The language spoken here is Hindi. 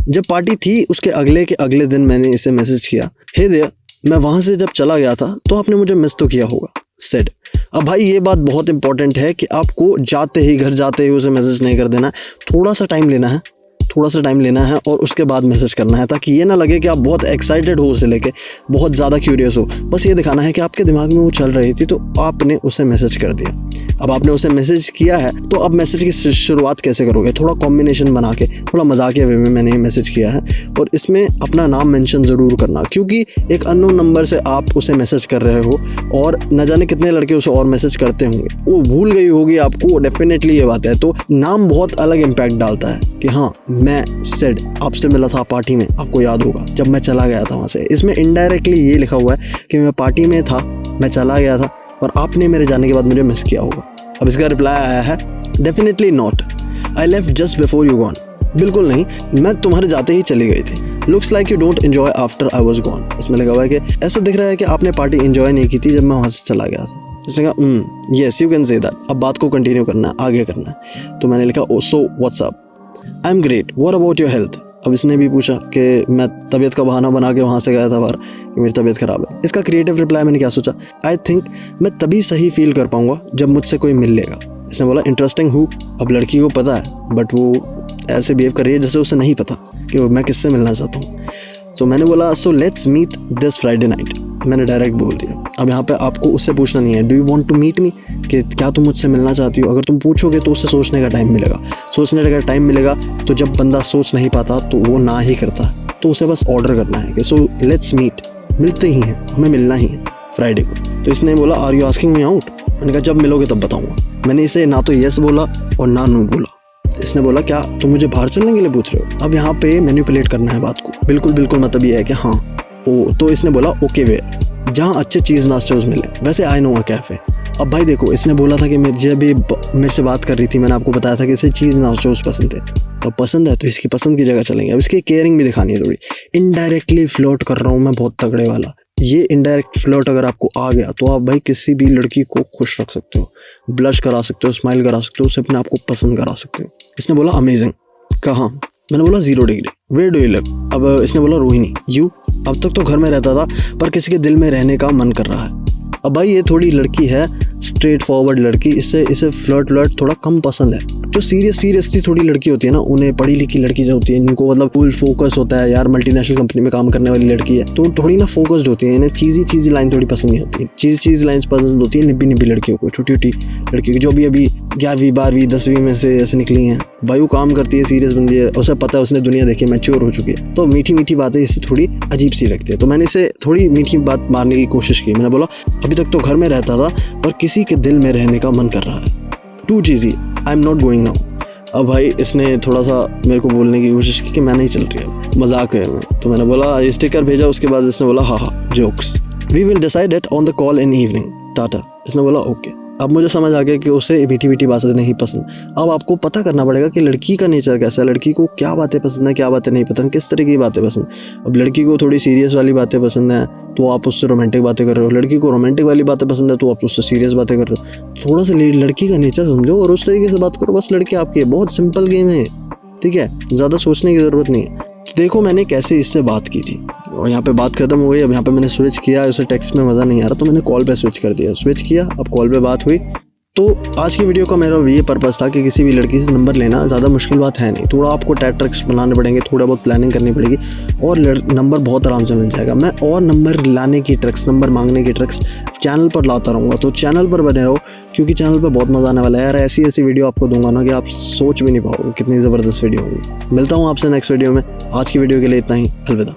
जब पार्टी थी उसके अगले दिन मैंने इसे मैसेज किया, हे देयर, मैं वहाँ से जब चला गया था तो आपने मुझे मिस तो किया होगा, सेड। अब भाई ये बात बहुत इंपॉर्टेंट है कि आपको घर जाते ही उसे मैसेज नहीं कर देना है, थोड़ा सा टाइम लेना है और उसके बाद मैसेज करना है, ताकि ये ना लगे कि आप बहुत एक्साइटेड हो उसे लेके, बहुत ज़्यादा क्यूरियस हो। बस ये दिखाना है कि आपके दिमाग में वो चल रही थी तो आपने उसे मैसेज कर दिया। अब आपने उसे मैसेज किया है तो अब मैसेज की शुरुआत कैसे करोगे? थोड़ा कॉम्बिनेशन बना के, थोड़ा मजाकिया वे में मैंने ये मैसेज किया है और इसमें अपना नाम मेंशन ज़रूर करना, क्योंकि एक अननोन नंबर से आप उसे मैसेज कर रहे हो और न जाने कितने लड़के उसे और मैसेज करते होंगे, वो भूल गई होगी आपको, डेफिनेटली ये बात है। तो नाम बहुत अलग इम्पैक्ट डालता है कि हाँ, मैं सेड आपसे मिला था पार्टी में, आपको याद होगा जब मैं चला गया था वहाँ से। इसमें इनडायरेक्टली ये लिखा हुआ है कि मैं पार्टी में था, मैं चला गया था और आपने मेरे जाने के बाद मुझे मिस किया होगा। अब इसका रिप्लाई आया है, definitely not, I left just before you gone. बिल्कुल नहीं, मैं तुम्हारे जाते ही चली गई थी। Looks like you don't enjoy after I was gone. इसमें लिखा हुआ है कि ऐसा दिख रहा है कि आपने पार्टी एंजॉय नहीं की थी जब मैं वहाँ से चला गया था। इसने कहा yes you can say that. अब बात को कंटिन्यू करना है, आगे करना है। तो मैंने लिखा so what's up, I am great, what about your health. अब इसने भी पूछा कि मैं तबीयत का बहाना बना के वहाँ से गया था बाहर कि मेरी तबीयत ख़राब है। इसका क्रिएटिव रिप्लाई मैंने क्या सोचा, आई थिंक मैं तभी सही फील कर पाऊँगा जब मुझसे कोई मिल लेगा। इसने बोला इंटरेस्टिंग हूँ। अब लड़की को पता है बट वो ऐसे बिहेव कर रही है जैसे उसे नहीं पता कि मैं किससे मिलना चाहता हूँ। तो मैंने बोला so let's meet this Friday night. मैंने डायरेक्ट बोल दिया। अब यहाँ पे आपको उससे पूछना नहीं है do you want to meet me, कि क्या तुम मुझसे मिलना चाहती हो। अगर तुम पूछोगे तो उसे सोचने का टाइम मिलेगा। तो जब बंदा सोच नहीं पाता तो वो ना ही करता है, तो उसे बस ऑर्डर करना है कि सो लेट्स मीट, मिलते ही हैं, हमें मिलना ही है फ्राइडे को। तो इसने बोला are you asking me out. मैंने कहा जब मिलोगे तब बताऊँगा। मैंने इसे ना तो येस बोला और ना नो बोला। इसने बोला क्या तुम मुझे बाहर चलने के लिए पूछ रहे हो। अब यहाँ पे मैनिपुलेट करना है बात को, बिल्कुल मतलब ये है कि हाँ ओ। तो इसने बोला ओके वेयर, जहाँ अच्छे चीज़ नाश्ते मिले, वैसे आई नो अ कैफ़े। अब भाई देखो, इसने बोला था कि जब भी मेरे से बात कर रही थी मैंने आपको बताया था कि इसे चीज़ नाश्ते पसंद है, तो पसंद है तो इसकी पसंद की जगह चलेंगे। अब इसकी केयरिंग भी दिखानी है थोड़ी। इनडायरेक्टली फ्लर्ट कर रहा हूँ मैं, बहुत तगड़े वाला। ये इनडायरेक्ट फ्लर्ट अगर आपको आ गया तो आप भाई किसी भी लड़की को खुश रख सकते हो, ब्लश करा सकते हो, स्माइल करा सकते हो, उसे अपने आप को पसंद करा सकते हो। इसने बोला अमेजिंग। कहाँ? मैंने बोला 0 degree. Where do you live. अब इसने बोला रोहिणी। यू? अब तक तो घर में रहता था पर किसी के दिल में रहने का मन कर रहा है। अब भाई ये थोड़ी लड़की है स्ट्रेट फॉरवर्ड लड़की, इसे फ्लर्ट थोड़ा कम पसंद है। जो सीरियसली थोड़ी लड़की होती है ना, उन्हें पढ़ी लिखी लड़की जो होती है, इनको मतलब फुल फोकस होता है यार, मल्टीनेशनल कंपनी में काम करने वाली लड़की है तो थोड़ी ना फोकस्ड होती है। इन्हें चीज़ी लाइन थोड़ी पसंद नहीं होती है। चीज़ी लाइन्स पसंद होती है निब्बी लड़कियों को, छोटी लड़कियों की जो अभी 11वीं 12वीं 10वीं में से ऐसे निकली हैं। भाई वो काम करती है, सीरियस बंदी है, उसे पता है, उसने दुनिया देखी, मैच्योर हो चुकी है, तो मीठी बातें इससे थोड़ी अजीब सी लगती है। तो मैंने इसे थोड़ी मीठी बात मारने की कोशिश की। मैंने बोला अभी तक तो घर में रहता था पर किसी के दिल में रहने का मन कर रहा है। Too cheesy, I am not going now. अब भाई इसने थोड़ा सा मेरे को बोलने की कोशिश की कि मैं नहीं चल रही है, मजाक है मैं। तो मैंने बोला स्टिकर भेजा। उसके बाद इसने बोला हाँ jokes, we will decide it on the call in evening, tata. इसने बोला ओके। अब मुझे समझ आ गया कि उसे मीठी बातें नहीं पसंद। अब आपको पता करना पड़ेगा कि लड़की का नेचर कैसा है, लड़की को क्या बातें पसंद है, क्या बातें नहीं पसंद, किस तरह की बातें पसंद। अब लड़की को थोड़ी सीरियस वाली बातें पसंद है तो आप उससे रोमांटिक बातें कर रहे हो, लड़की को रोमांटिक वाली बातें पसंद है तो आप उससे सीरियस बातें कर रहे हो। थोड़ा सा लड़की का नेचर समझो और उस तरीके से बात करो। बस लड़की आपकी है, बहुत सिंपल गेम है, ठीक है, ज़्यादा सोचने की ज़रूरत नहीं है। तो देखो मैंने कैसे इससे बात की थी और यहाँ पे बात खत्म हो गई। अब यहाँ पे मैंने स्विच किया, उसे टेक्स्ट में मज़ा नहीं आ रहा तो मैंने कॉल पे स्विच कर दिया, स्विच किया, अब कॉल पे बात हुई। तो आज की वीडियो का मेरा ये पर्पस था कि किसी भी लड़की से नंबर लेना ज़्यादा मुश्किल बात है नहीं। थोड़ा आपको ट्रिक्स बनाने पड़ेंगे, थोड़ा बहुत प्लानिंग करनी पड़ेगी और नंबर बहुत आराम से मिल जाएगा। मैं और नंबर लाने की ट्रिक्स, नंबर मांगने की ट्रिक्स चैनल पर लाता रहूँगा, तो चैनल पर बने रहो क्योंकि चैनल पर बहुत मज़ा आने वाला है यार। ऐसी वीडियो आपको दूंगा ना कि आप सोच भी नहीं पाओगे कितनी ज़बरदस्त वीडियो होगी। मिलता हूँ आपसे नेक्स्ट वीडियो में। आज की वीडियो के लिए इतना ही, अलविदा।